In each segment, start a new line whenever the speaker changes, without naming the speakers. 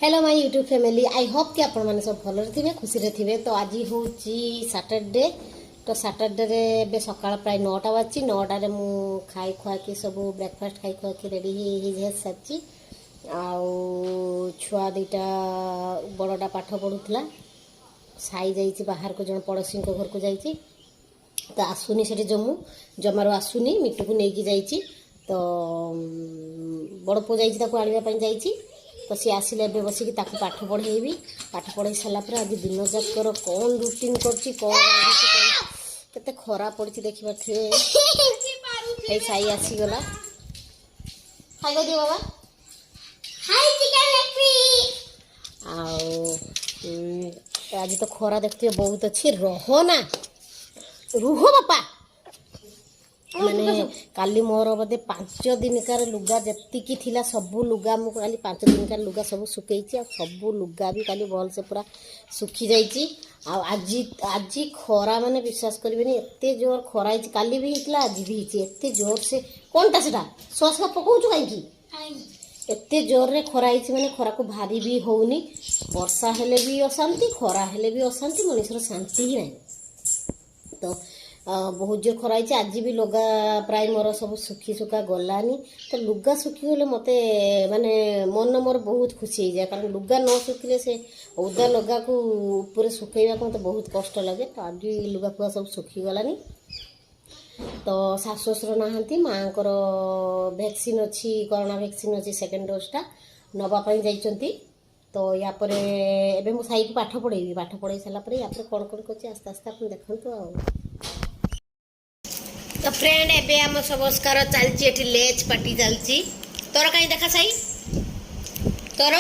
Hello my YouTube family I hope कि आपण मैंने सब भल थे खुशी थे। तो आज हूँ सैटरडे। तो सैटरडे रे सकाल प्राय 9टा बाजी 9टारे मु खाई खुआ कि सब ब्रेकफास्ट खाई खुआ कि रेडी हो सारी। छुआ दुईटा बड़टा पाठ पढ़ुला साई जा बाहर को जन पड़ोशी घर को जाइए। तो आसुनी से जमार आसुनी मिट्टू को लेकिन जाइए। तो बड़ पु जाइए तो सी आसिले ए बसिक पाठ पढ़ेबी। पाठ पढ़े सारापर आज दिन जाकर कौन रुटीन करते खरा पड़ी देखा साई आसीगला खाई दियो बाबा आज तो खरा देखते बहुत अच्छी रहो ना रुह बापा माने काली मोर बोधे 5 दिन कार लुगा जत्तिकी थिला सबू लुगा मु काली 5 दिन कार लुगा सब सुकैछि। आ सबू लुगा भी काली भल से पूरा सुखी जाइछि। आ आज खरा माने विश्वास करबेनी एते जोर खरा हिच काली भी हितला आज भी हिच एते जोर से कोनटा सेटा सॉस का पकाउछु काई की एते जोर रे खरा हिच माने खरा को भारी भी होउनी। वर्षा हेले भी अशांति खरा हेले भी अशांति मनुष्यर शांति ही नहीं। तो बहुत जोर खरा है। आज भी लुगा प्राय मोर सब सुखी सुखा गलानी। तो लुगा सुखी गले मत माने मन मोर बहुत खुशी हो जाए कारण लुगा न सुखिले से ओदा लुगा को ऊपर सुखैवा को मत बहुत कष्ट लगे। तो आज लुगा फुगा सब सुखी गलानी। तो सासु ससुर नहांती माँ को वैक्सीन अच्छी कोरोना वैक्सीन अच्छी सेकेंड डोजटा नवापाई जाइछंती। तो या पर एबे मु साई को पाठ पढ़ेबी पाठ पढ़े सारा पर या पर कौन कर आस्ते आस्ते आप देखते आ। तो फ्रेंड एबे आम समस्कार चलती लेज पार्टी चलती तोर कहीं देखा साई तोर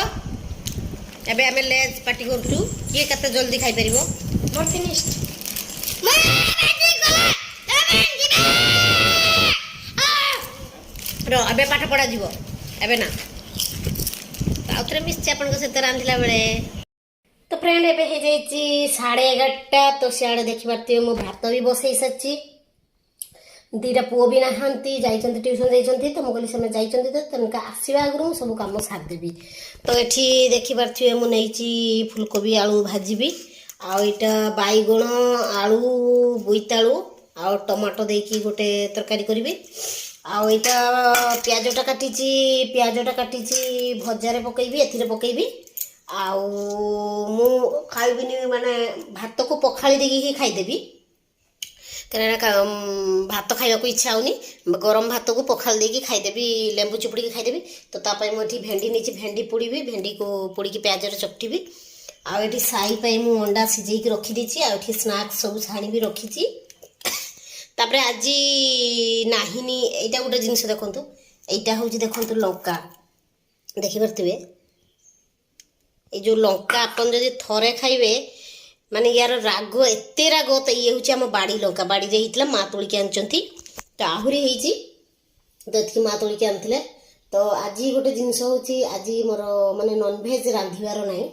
एबे आम लेज पार्टी करूँ किए कते जल्दी खाई परिबो एबे पाठ पढ़ा जीवो एबे ना आउथरे मिस्ची आपन सहित रांधिला बेले। तो फ्रेंड एबे हे जाइछि 11:30। तो सियाड़े देखि पारथिबे मो भात भी बसई साची दीटा पुओ भी नहांती जाइछंती ट्यूशन जाइछंती। तो मु कहली से जाइछंती तो तनका आसीबा आगु सब काम सार देबी। तो एठी देखि पारथिबे मु नैछि फुलकोबी आलू भाजीबी आ इटा बाईगण आलू बोईतालू आ टमाटो देकी गोटे तरकारी करिबी। आ इटा प्याजटा काटिची भजारे पकेबी एथिरे पकेबी। आ मु खाइबिनी माने भात को पखाली देकी खाइदेबी कारण भात खाइबा को इच्छा होनी गरम भात को पखाल देकी खाइदेबी लेंबू चिपुड़ी खाइदेबी। तो तापाई मुझे भेंडी नहीं भेंडी पोड़ी भेंडी को पोड़ी प्याज चकटी आठी साई पाई मु अंडा सिझेक रखी देछि। आठी स्नैक्स सब छाणी भी रखी। तापरे आज नाहिनी एटा गोटे जिनस देखंतु एटा होची देखंतु लंका देखि परथिबे ए जो लंका अपन जदि थरे खाइबे माने यार राग एते राग। तो ये हूँ आम बाड़ी लंका बाड़ी रे हितला माँ तोलिक आनचंती। तो आहुरी होईची तो एथि माँ तोलिक आनथिले। तो आज गोटे जिनस होची आज मोर माने नॉनवेज रांधिबार नाही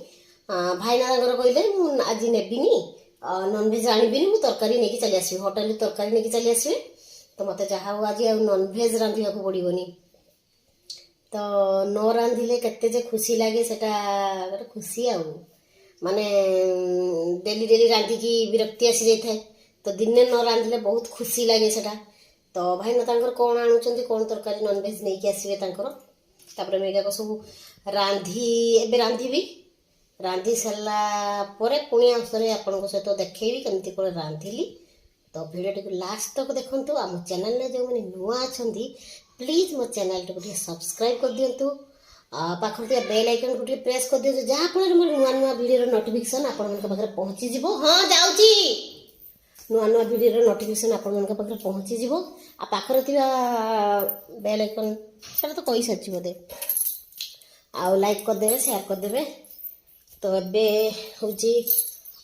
भाईना कहले मु आज नेबिनी नॉनवेज आनिबिनी मु तरकारी नेकी चली आसबी होटल तरकारी नेकी चली आसबी। तो मते जहा हो आज नॉनवेज रांधिबा को पड़िबोनी। तो न रांधिले केते जे खुशी लागे सेटा गोटे खुशी आ माने डेली डेली रांधिकी विरक्ति आसी जाए। तो दिने न रांधिले बहुत खुशी लगे सेटा। तो भाई ना तांकर कौन आणुचंती कौन तरकारी नॉनवेज नहीं आसबे तापर मेगा सब रांधि एबे रांधिबी रांधि सारा पर पुणी आउसरे आपन सहित देखैबी केमती कोन रांधिली। तो वीडियो टी लास्ट तक देखंतु। आम चैनल रे जो माने नुआ अछंती प्लीज मो चैनल को सब्सक्राइब कर दियंतु। पाखे बेल आइकन को प्रेस कर दियो जहाँ फल मोर नुआ नुआ वीडियो नोटिफिकेशन आपण पाखे पहुँची जीवो। हाँ जाउची नुआ नुआ वीडियो नोटिफिकेशन आपण पाखे पहुँची जीवो। आ पाखरे थिबा बेल आइकन सेटा तो कहि साची बोदे आ लाइक कर देबे शेयर कर देबे। तो एबे होची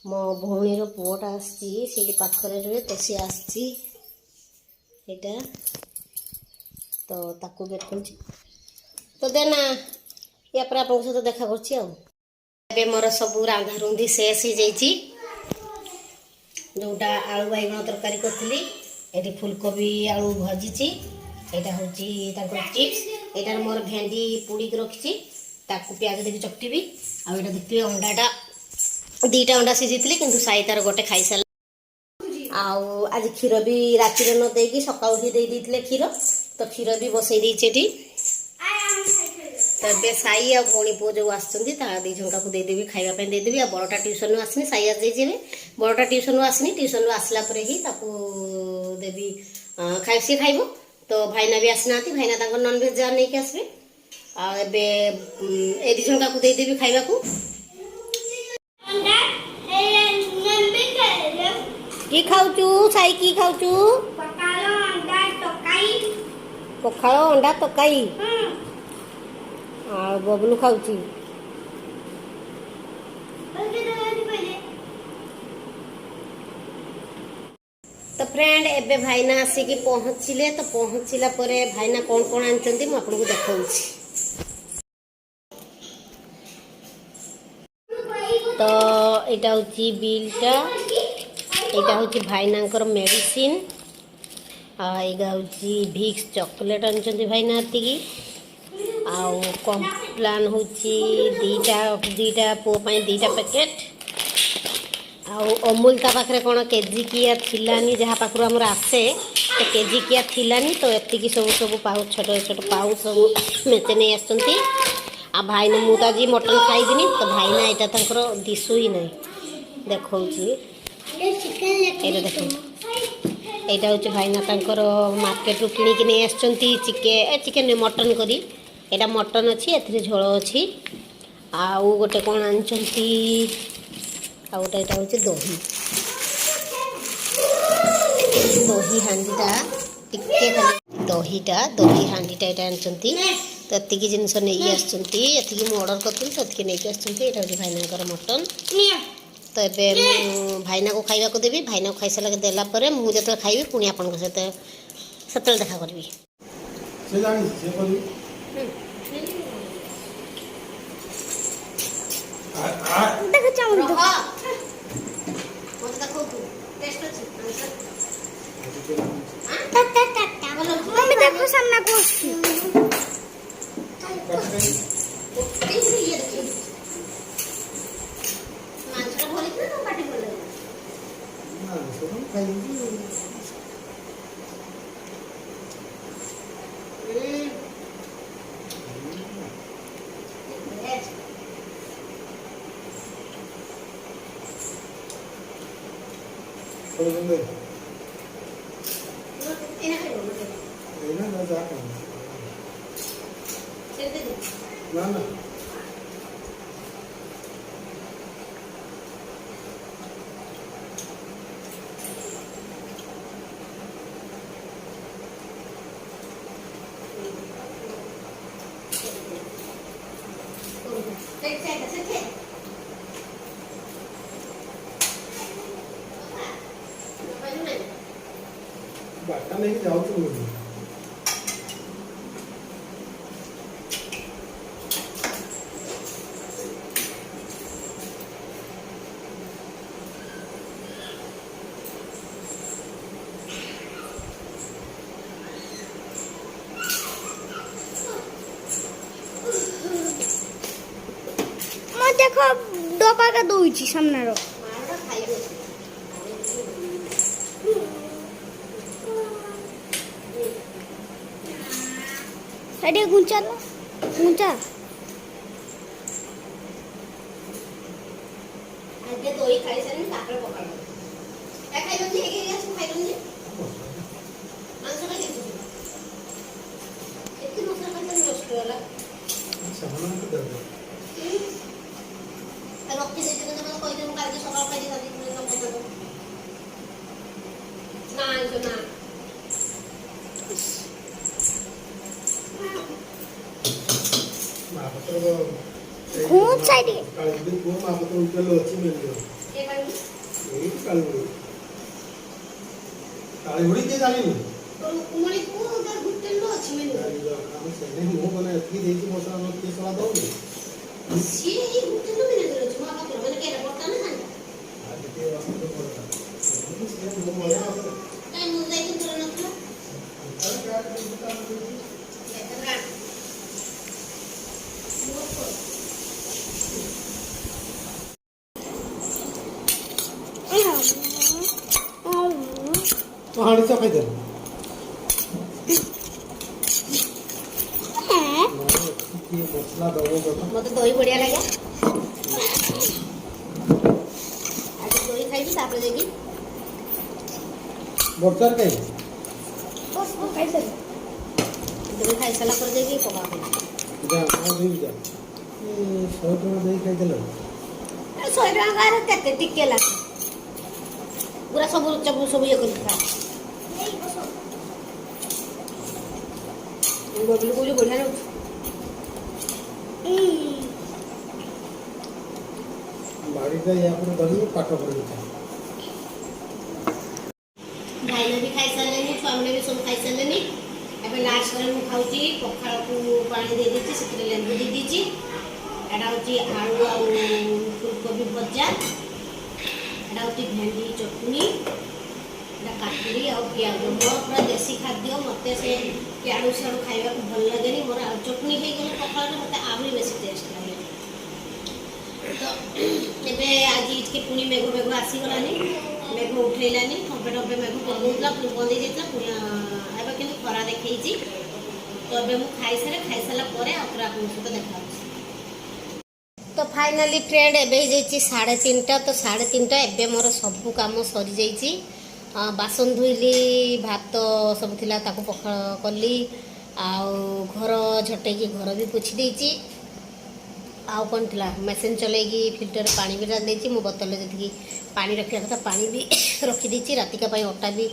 मो भौणीर पुओटा आसी से पाखरे रे तो सी आसी एटा तो ताकू गेट करछि। तो देना या पर आपन सहित देखा करछि आ एबे मोर सब रांधा रुंधी शेष हो जाइछि। जोटा आलू बाइगण तरकारी करथिली एटी फुलकोबी आलू भाजीछि एटा होची ताकर चिप्स एटार मोर भेंडी पुड़ी के रखिछि ताकू प्याज देके चकटिबी आ देखिए अंडाटा 2टा अंडा सीझी किंतु साई तार गोटे खाई सारा आज क्षीर भी राति न देगी सका दे क्षीर तो क्षीर भी बसई देती तो ए साई आ भौणी पुओ जो आसुँच दी झंका को देदेवी खावाई देदेवी आ बड़टा ट्यूशन आसनी साई आज बड़टा ट्यूशन आसनी ट्यूशन आसला ही देवी खाई सी खाइब तो भाईना भी आसना भाईना नॉनवेज जहाँ नहीं आसबे ए दी झंका को देदेवी खाइबा को की खाऊचु साई की खाऊचु पखाल अंडा तकाई आ बबलू खाऊची तो फ्रेंड एबे भाईना आसिकी पहुँचले तो पहुँचला परे भाईना कौन कौन आनचंती मु आपको देखाऊची तो एटा होची बिलटा एटा होची भाईनांकर मेडिसिन आइगा होची भिक्स चॉकलेट आनचंती भाईना आतिकी आउ कॉम्प्लान होची दीटा पुओ पाई 2टा पैकेट आउ अमूल ता पाखरे कोन केजी किया थिलानी जहाँ पाखरु हमर आसे तो केजी किया थिलानी तो एतिकी सब पाउच छोट छोट पाउच सब मेचे नहीं आसचंती आ भाईना मु तो जी मटन खाइबिनी तो भाईना एटा तंकर दिसु ही नहीं देखौची एटा देखो एटा होची भाईना तंकर मार्केट रू किनी कि नहीं आसचंती चिकेन मटन करी एटा मटन अच्छी एथरे झोल अच्छी आउ गोटे कौन आनचंती आ गोटे एटा होची दही हांडीटा टिके खाली दही हांडीटा एटा आनचंती तो एतिकी जिनस नहीं आसचंती एतिकी मु ऑर्डर करथि तो एतिकी नहीं आसचंती एटा होची भाईनांकर मटन तो एबे भाईना को खाइबा को देबी भाईना को खाई सारा देला परे मु जते खाइबी पुनी आपन को सते सतल देखा करबी से जानी से करबी देखो चाउन तो मत देखो तू टेस्ट अछि मम्मी देखो सामना को मांसटा भरी ना तो पाटी बोले ना सब खाई ना बाटा लेके जाओ तुम
देखो डोपा का दोइची सामनारो अरे गुंचा
आगे दोई खाई सनी तापर पकाळ या खाई बंदी हे गेली असं खाई बंदी मांस काय घेतो किती मसाला पण नष्ट होला सामान को दे तर रक्ती देते ना मला कहि दे मु काल सकाळ खाई जाती तुला नको ना ना
खूब साइड
काळी को मामा तो उठलो अछि मिललो
के बाई
ए काळी हुडी के जानी
तो उमळी को उधर गुटेलो अछि मिललो
हम सेने मो बने अथी देछि मसला न के सला दो
सी ही गुटेलो मिले देलो छुआ का तो मैंने केरा पड़ता ना खान
आज के वास्ते तो पड़ता से मो मया
काय मु जाई तो न था
अरे क्या दुकान में
लेकर
तो हाड़ी तो खाई दे ये मसला दबो कर
मत दही बढ़िया लगे आज दही खाइबी तापर देगी
बटर के
बस वो खाई सर
दही खाई सारा पर देगी पका
जा आ दे जा 100 टका दे खाई देलो
100 टका रे केते टिके लागे पूरा सब ये कर खा बबलू को जो बढ़िया रहू
बाड़ी का या पर धरी पाठ पड़ी था
भाई ने भी खाई सारे छुआ मैंने भी सब खाई सारे एबे लास्ट रे मु खाउची पखाल को पानी दे देची सेते लेंबू दे दीची एडा होची आलू और फूलकोबी भजा एडा होची भेंडी चटनी एडा काकड़ी और प्याज मोर पूरा देसी खाद्य मते से प्याज सारू खाइबा को भल लागेनी मोर आ चटनी हे गेल पखाल रे मते आबरी बेसी टेस्ट लागे तो एबे आज इसके पुनी मेघो मेघो आसी गलानी मेघ उठेलानी ठंपे ठंपे मेघ पगुला पुनी बंद हो जाइतला पुनी एबे किंतु खरा देखैची तो एबे मु खाई सारा परे आउतरा आपन सहित देखा तो फाइनली ट्रेंड एबे जाइची 3:30 तो 3:30 एबे मोर सब काम सरी जाइची बासन धुइली भात सब थिला ताको पखाळ कली आउ घर झटैकी घर भी पोछि देइची आउ कौन थिला मशीन चलेगी फिल्टर पानी भी डाल देइची मो बोतल जति पानी रखिया कथा पानी भी रखी देइची राति का पई अटा भी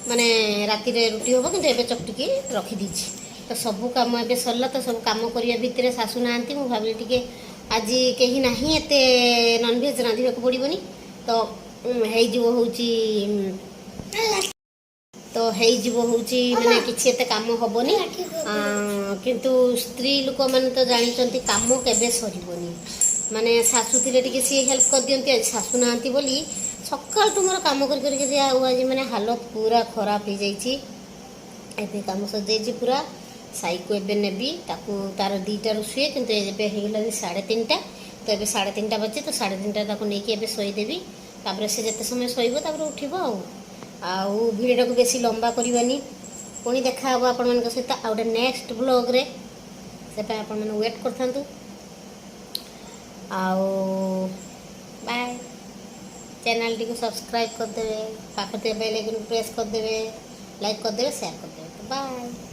माने राति रे रुटी होबो किंतु एबे चकटिकी रखी देइची तो सब काम एबे सरला तो सब काम करिया भितरे सासु नांती मु भाबली टिके आज कहीं नहीं एते नॉन वेज रांधिबा को पड़िबनी तो हेइ जो होची तो हेइ जीवो होची माने किछि एते काम होबनी किंतु स्त्री लोक माने तो जानिचंती काम केबे सरिबनी माने सासु थिले टिके सी हेल्प कर दियंती आज सासु नांती बोली सकाल तुमर काम कर के आज माने हालत पूरा खराब हो जाइछि एबे काम सज जाइछि पूरा साई को एबे नेबी ताकू तार 2टा रु सुए किंतु एबे हेगला 3:30 तो एबे 3:30 बजे तो 3:30 ताकू नै के एबे सोई देबी तापर से जते समय सोइबो तापर उठिबो आउ वीडियो को बेसी लंबा करवानी पुणी देखा हम आपण मन सहित आ गोटे नेक्स्ट ब्लॉग रे से पे आपण मन वेट करथांतु आउ बाय चैनल टी को सब्सक्राइब कर देबे पाखते बेल आइकन प्रेस कर देबे लाइक कर देबे शेयर कर देबे बाय।